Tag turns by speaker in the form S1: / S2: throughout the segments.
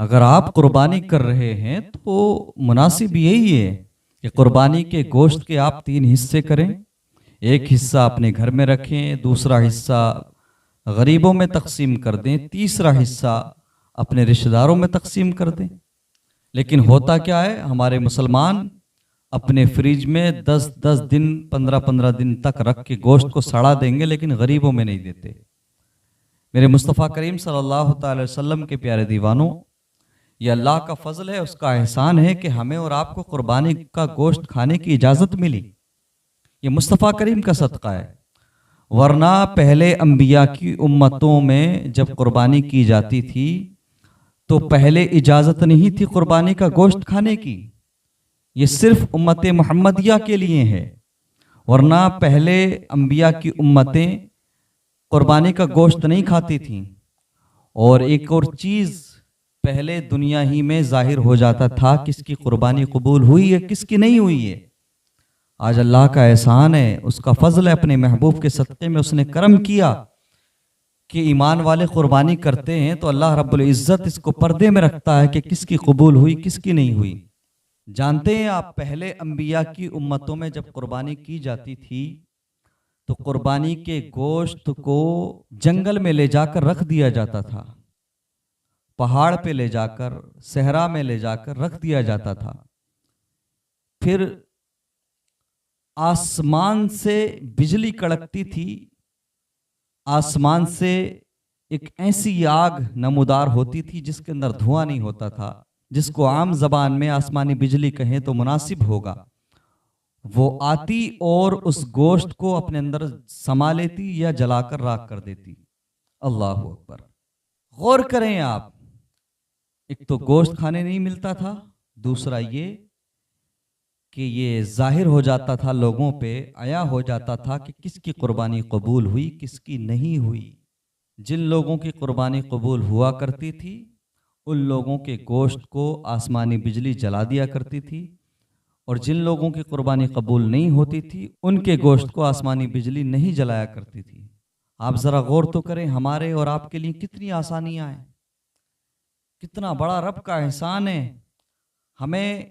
S1: اگر آپ قربانی کر رہے ہیں تو مناسب یہی ہے کہ قربانی کے گوشت کے آپ 3 حصے کریں. ایک حصہ اپنے گھر میں رکھیں، دوسرا حصہ غریبوں میں تقسیم کر دیں، تیسرا حصہ اپنے رشتہ داروں میں تقسیم کر دیں. لیکن ہوتا کیا ہے، ہمارے مسلمان اپنے فریج میں 10 دن 15 دن تک رکھ کے گوشت کو سڑا دیں گے، لیکن غریبوں میں نہیں دیتے. میرے مصطفیٰ کریم صلی اللہ تعالی وسلم کے پیارے دیوانوں، یہ اللہ کا فضل ہے، اس کا احسان ہے کہ ہمیں اور آپ کو قربانی کا گوشت کھانے کی اجازت ملی. یہ مصطفیٰ کریم کا صدقہ ہے، ورنہ پہلے انبیاء کی امتوں میں جب قربانی کی جاتی تھی تو پہلے اجازت نہیں تھی قربانی کا گوشت کھانے کی. یہ صرف امت محمدیہ کے لیے ہے، ورنہ پہلے انبیاء کی امتیں قربانی کا گوشت نہیں کھاتی تھیں. اور ایک اور چیز پہلے دنیا ہی میں ظاہر ہو جاتا تھا کس کی قربانی قبول ہوئی ہے کس کی نہیں ہوئی ہے. آج اللہ کا احسان ہے، اس کا فضل ہے، اپنے محبوب کے صدقے میں اس نے کرم کیا کہ ایمان والے قربانی کرتے ہیں تو اللہ رب العزت اس کو پردے میں رکھتا ہے کہ کس کی قبول ہوئی کس کی نہیں ہوئی. جانتے ہیں آپ، پہلے انبیاء کی امتوں میں جب قربانی کی جاتی تھی تو قربانی کے گوشت کو جنگل میں لے جا کر رکھ دیا جاتا تھا، پہاڑ پہ لے جا کر، صحرا میں لے جا کر رکھ دیا جاتا تھا. پھر آسمان سے بجلی کڑکتی تھی، آسمان سے ایک ایسی آگ نمودار ہوتی تھی جس کے اندر دھواں نہیں ہوتا تھا، جس کو عام زبان میں آسمانی بجلی کہیں تو مناسب ہوگا. وہ آتی اور اس گوشت کو اپنے اندر سما لیتی یا جلا کر راکھ کر دیتی. اللہ اکبر. غور کریں آپ، ایک تو گوشت کھانے نہیں ملتا تھا، دوسرا یہ کہ یہ ظاہر ہو جاتا تھا، لوگوں پہ عیا ہو جاتا تھا کہ کس کی قربانی قبول ہوئی کس کی نہیں ہوئی. جن لوگوں کی قربانی قبول ہوا کرتی تھی ان لوگوں کے گوشت کو آسمانی بجلی جلا دیا کرتی تھی، اور جن لوگوں کی قربانی قبول نہیں ہوتی تھی ان کے گوشت کو آسمانی بجلی نہیں جلایا کرتی تھی. آپ ذرا غور تو کریں، ہمارے اور آپ کے لیے کتنی آسانیاں ہیں، کتنا بڑا رب کا احسان ہے. ہمیں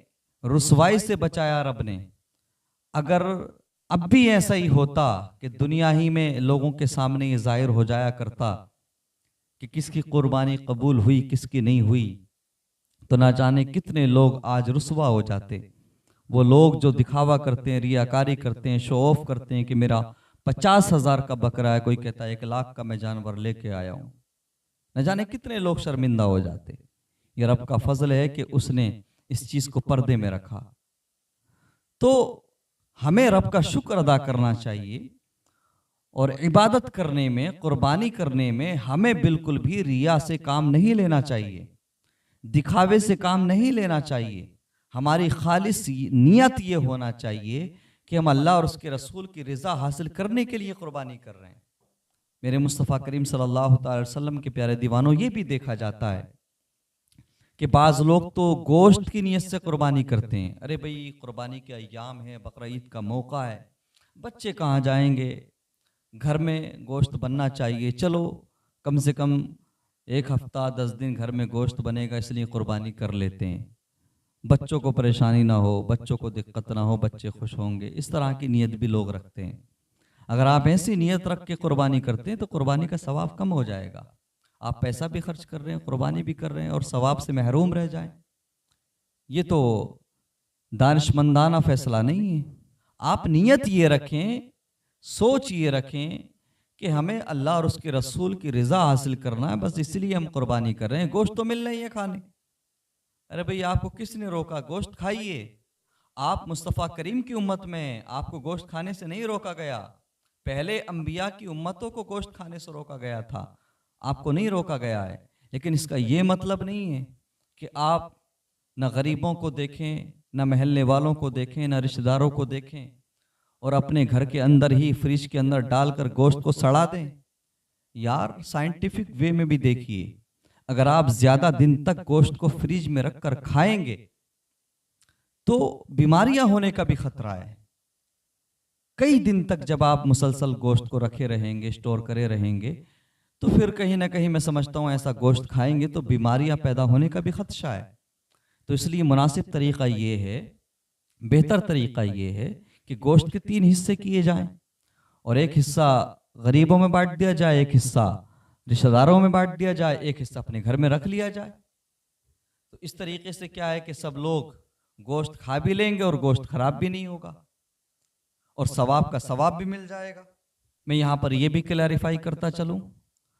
S1: رسوائی سے بچایا رب نے. اگر اب بھی ایسا ہی ہوتا کہ دنیا ہی میں لوگوں کے سامنے یہ ظاہر ہو جایا کرتا کہ کس کی قربانی قبول ہوئی کس کی نہیں ہوئی، تو نہ جانے کتنے لوگ آج رسوا ہو جاتے. وہ لوگ جو دکھاوا کرتے ہیں، ریاکاری کرتے ہیں، شو آف کرتے ہیں کہ میرا 50,000 کا بکرا ہے، کوئی کہتا ہے 1,00,000 کا میں جانور لے کے آیا ہوں، نہ جانے کتنے لوگ شرمندہ ہو جاتے. یہ رب کا فضل ہے کہ اس نے اس چیز کو پردے میں رکھا. تو ہمیں رب کا شکر ادا کرنا چاہیے، اور عبادت کرنے میں، قربانی کرنے میں ہمیں بالکل بھی ریا سے کام نہیں لینا چاہیے، دکھاوے سے کام نہیں لینا چاہیے. ہماری خالص نیت یہ ہونا چاہیے کہ ہم اللہ اور اس کے رسول کی رضا حاصل کرنے کے لیے قربانی کر رہے ہیں. میرے مصطفیٰ کریم صلی اللہ تعالی وسلم کے پیارے دیوانوں، یہ بھی دیکھا جاتا ہے کہ بعض لوگ تو گوشت کی نیت سے قربانی کرتے ہیں. ارے بھئی قربانی کے ایام ہے، بقرہ عید کا موقع ہے، بچے کہاں جائیں گے، گھر میں گوشت بننا چاہیے، چلو کم سے کم 1 ہفتہ 10 دن گھر میں گوشت بنے گا اس لیے قربانی کر لیتے ہیں، بچوں کو پریشانی نہ ہو، بچوں کو دقت نہ ہو، بچے خوش ہوں گے. اس طرح کی نیت بھی لوگ رکھتے ہیں. اگر آپ ایسی نیت رکھ کے قربانی کرتے ہیں تو قربانی کا ثواب کم ہو جائے گا. آپ پیسہ بھی خرچ کر رہے ہیں، قربانی بھی کر رہے ہیں، اور ثواب سے محروم رہ جائیں. یہ تو دانشمندانہ فیصلہ نہیں ہے. آپ نیت یہ رکھیں، سوچ یہ رکھیں کہ ہمیں اللہ اور اس کے رسول کی رضا حاصل کرنا ہے، بس اس لیے ہم قربانی کر رہے ہیں. گوشت تو مل رہی ہے کھانے. ارے بھئی آپ کو کس نے روکا؟ گوشت کھائیے. آپ مصطفیٰ کریم کی امت میں، آپ کو گوشت کھانے سے نہیں روکا گیا. پہلے انبیاء کی امتوں کو گوشت کھانے سے روکا گیا تھا، آپ کو نہیں روکا گیا ہے. لیکن اس کا یہ مطلب نہیں ہے کہ آپ نہ غریبوں کو دیکھیں، نہ محلے والوں کو دیکھیں، نہ رشتہ داروں کو دیکھیں، اور اپنے گھر کے اندر ہی فریج کے اندر ڈال کر گوشت کو سڑا دیں. یار سائنٹیفک وے میں بھی دیکھیے، اگر آپ زیادہ دن تک گوشت کو فریج میں رکھ کر کھائیں گے تو بیماریاں ہونے کا بھی خطرہ ہے. کئی دن تک جب آپ مسلسل گوشت کو رکھے رہیں گے، سٹور کرے رہیں گے، تو پھر کہیں نہ کہیں میں سمجھتا ہوں ایسا گوشت کھائیں گے تو بیماریاں پیدا ہونے کا بھی خدشہ ہے. تو اس لیے مناسب طریقہ یہ ہے، بہتر طریقہ یہ ہے کہ گوشت کے 3 حصے کیے جائیں، اور ایک حصہ غریبوں میں بانٹ دیا جائے، ایک حصہ رشتہ داروں میں بانٹ دیا جائے، ایک حصہ اپنے گھر میں رکھ لیا جائے. تو اس طریقے سے کیا ہے کہ سب لوگ گوشت کھا بھی لیں گے اور گوشت خراب بھی نہیں ہوگا، اور ثواب کا ثواب بھی مل جائے گا. میں یہاں پر یہ بھی کلیریفائی کرتا چلوں،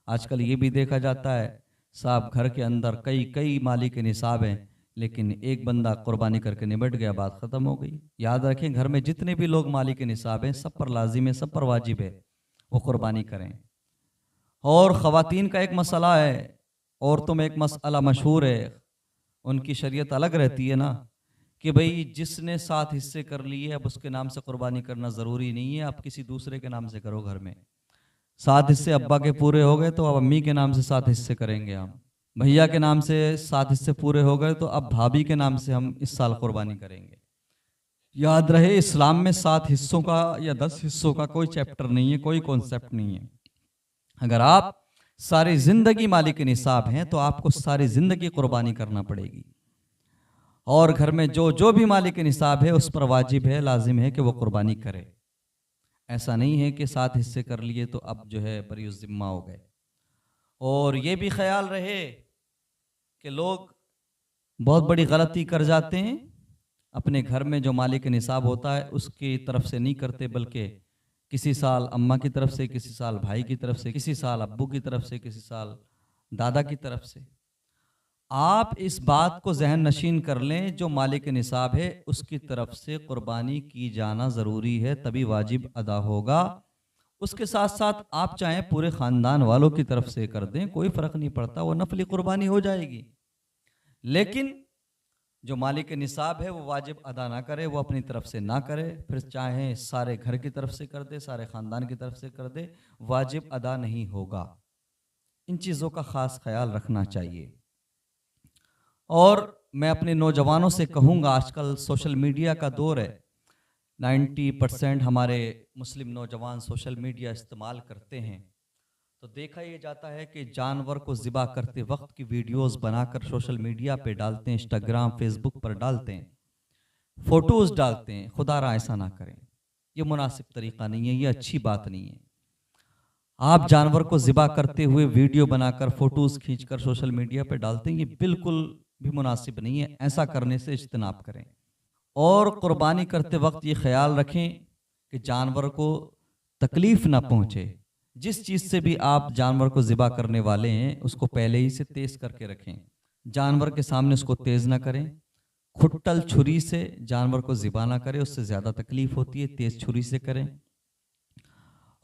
S1: آج کل یہ بھی دیکھا جاتا ہے صاحب گھر کے اندر کئی مالی کے نصاب ہیں، لیکن ایک بندہ قربانی کر کے نبٹ گیا، بات ختم ہو گئی. یاد رکھیں گھر میں جتنے بھی لوگ مالی کے نصاب ہیں سب پر لازم ہے، سب پر واجب ہے وہ قربانی کریں. اور خواتین کا ایک مسئلہ ہے، عورتوں میں ایک مسئلہ مشہور ہے، ان کی شریعت الگ رہتی ہے نا، کہ بھئی جس نے 7 حصے کر لیے اب اس کے نام سے قربانی کرنا ضروری نہیں ہے، اب کسی دوسرے کے نام سے کرو. گھر میں 7 حصے ابا کے پورے ہو گئے تو اب امی کے نام سے 7 حصے کریں گے ہم، بھیا کے نام سے 7 حصے پورے ہو گئے تو اب بھابھی کے نام سے ہم اس سال قربانی کریں گے. یاد رہے اسلام میں 7 حصوں کا یا 10 حصوں کا کوئی چیپٹر نہیں ہے، کوئی کانسیپٹ نہیں ہے. اگر آپ ساری زندگی مالک نصاب ہیں تو آپ کو ساری زندگی قربانی کرنا پڑے گی، اور گھر میں جو بھی مالک نصاب ہے اس پر واجب ہے، لازم ہے کہ وہ قربانی کرے. ایسا نہیں ہے کہ 7 حصے کر لیے تو اب جو ہے بری الذمہ ہو گئے. اور یہ بھی خیال رہے کہ لوگ بہت بڑی غلطی کر جاتے ہیں، اپنے گھر میں جو مالک نصاب ہوتا ہے اس کی طرف سے نہیں کرتے، بلکہ کسی سال اماں کی طرف سے، کسی سال بھائی کی طرف سے، کسی سال ابو کی طرف سے، کسی سال دادا کی طرف سے. آپ اس بات کو ذہن نشین کر لیں، جو مالک نصاب ہے اس کی طرف سے قربانی کی جانا ضروری ہے، تبھی واجب ادا ہوگا. اس کے ساتھ ساتھ آپ چاہیں پورے خاندان والوں کی طرف سے کر دیں، کوئی فرق نہیں پڑتا، وہ نفلی قربانی ہو جائے گی. لیکن جو مالک نصاب ہے وہ واجب ادا نہ کرے، وہ اپنی طرف سے نہ کرے، پھر چاہیں سارے گھر کی طرف سے کر دے، سارے خاندان کی طرف سے کر دے، واجب ادا نہیں ہوگا. ان چیزوں کا خاص خیال رکھنا چاہیے. اور میں اپنے نوجوانوں سے کہوں گا، آج کل سوشل میڈیا کا دور ہے، 90% ہمارے مسلم نوجوان سوشل میڈیا استعمال کرتے ہیں. تو دیکھا یہ جاتا ہے کہ جانور کو ذبح کرتے وقت کی ویڈیوز بنا کر سوشل میڈیا پہ ڈالتے ہیں، انسٹاگرام فیس بک پر ڈالتے ہیں، فوٹوز ڈالتے ہیں. خدا را ایسا نہ کریں، یہ مناسب طریقہ نہیں ہے، یہ اچھی بات نہیں ہے. آپ جانور کو ذبح کرتے ہوئے ویڈیو بنا کر فوٹوز کھینچ کر سوشل میڈیا پہ ڈالتے ہیں، یہ بالکل بھی مناسب نہیں ہے. ایسا کرنے سے اجتناب کریں. اور قربانی کرتے وقت یہ خیال رکھیں کہ جانور کو تکلیف نہ پہنچے. جس چیز سے بھی آپ جانور کو ذبح کرنے والے ہیں اس کو پہلے ہی سے تیز کر کے رکھیں. جانور کے سامنے اس کو تیز نہ کریں. کھٹل چھری سے جانور کو ذبح نہ کریں، اس سے زیادہ تکلیف ہوتی ہے، تیز چھری سے کریں.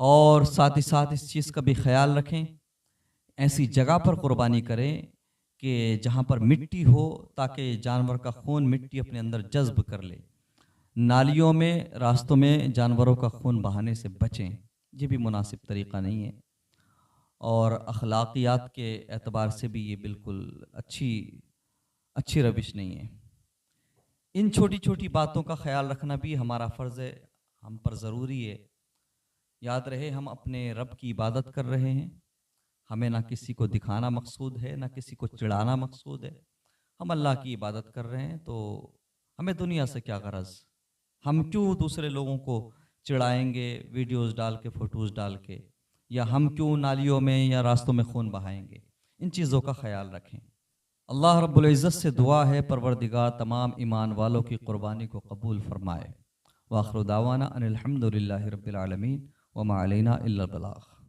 S1: اور ساتھ ہی ساتھ اس چیز کا بھی خیال رکھیں، ایسی جگہ پر قربانی کریں کہ جہاں پر مٹی ہو، تاکہ جانور کا خون مٹی اپنے اندر جذب کر لے. نالیوں میں، راستوں میں جانوروں کا خون بہانے سے بچیں، یہ بھی مناسب طریقہ نہیں ہے. اور اخلاقیات کے اعتبار سے بھی یہ بالکل اچھی روش نہیں ہے. ان چھوٹی چھوٹی باتوں کا خیال رکھنا بھی ہمارا فرض ہے، ہم پر ضروری ہے. یاد رہے ہم اپنے رب کی عبادت کر رہے ہیں، ہمیں نہ کسی کو دکھانا مقصود ہے، نہ کسی کو چڑھانا مقصود ہے. ہم اللہ کی عبادت کر رہے ہیں، تو ہمیں دنیا سے کیا غرض؟ ہم کیوں دوسرے لوگوں کو چڑھائیں گے ویڈیوز ڈال کے، فوٹوز ڈال کے، یا ہم کیوں نالیوں میں یا راستوں میں خون بہائیں گے؟ ان چیزوں کا خیال رکھیں. اللہ رب العزت سے دعا ہے پروردگار تمام ایمان والوں کی قربانی کو قبول فرمائے. وآخر دعوانا ان الحمد للہ رب العالمین وما علینا الا البلاغ.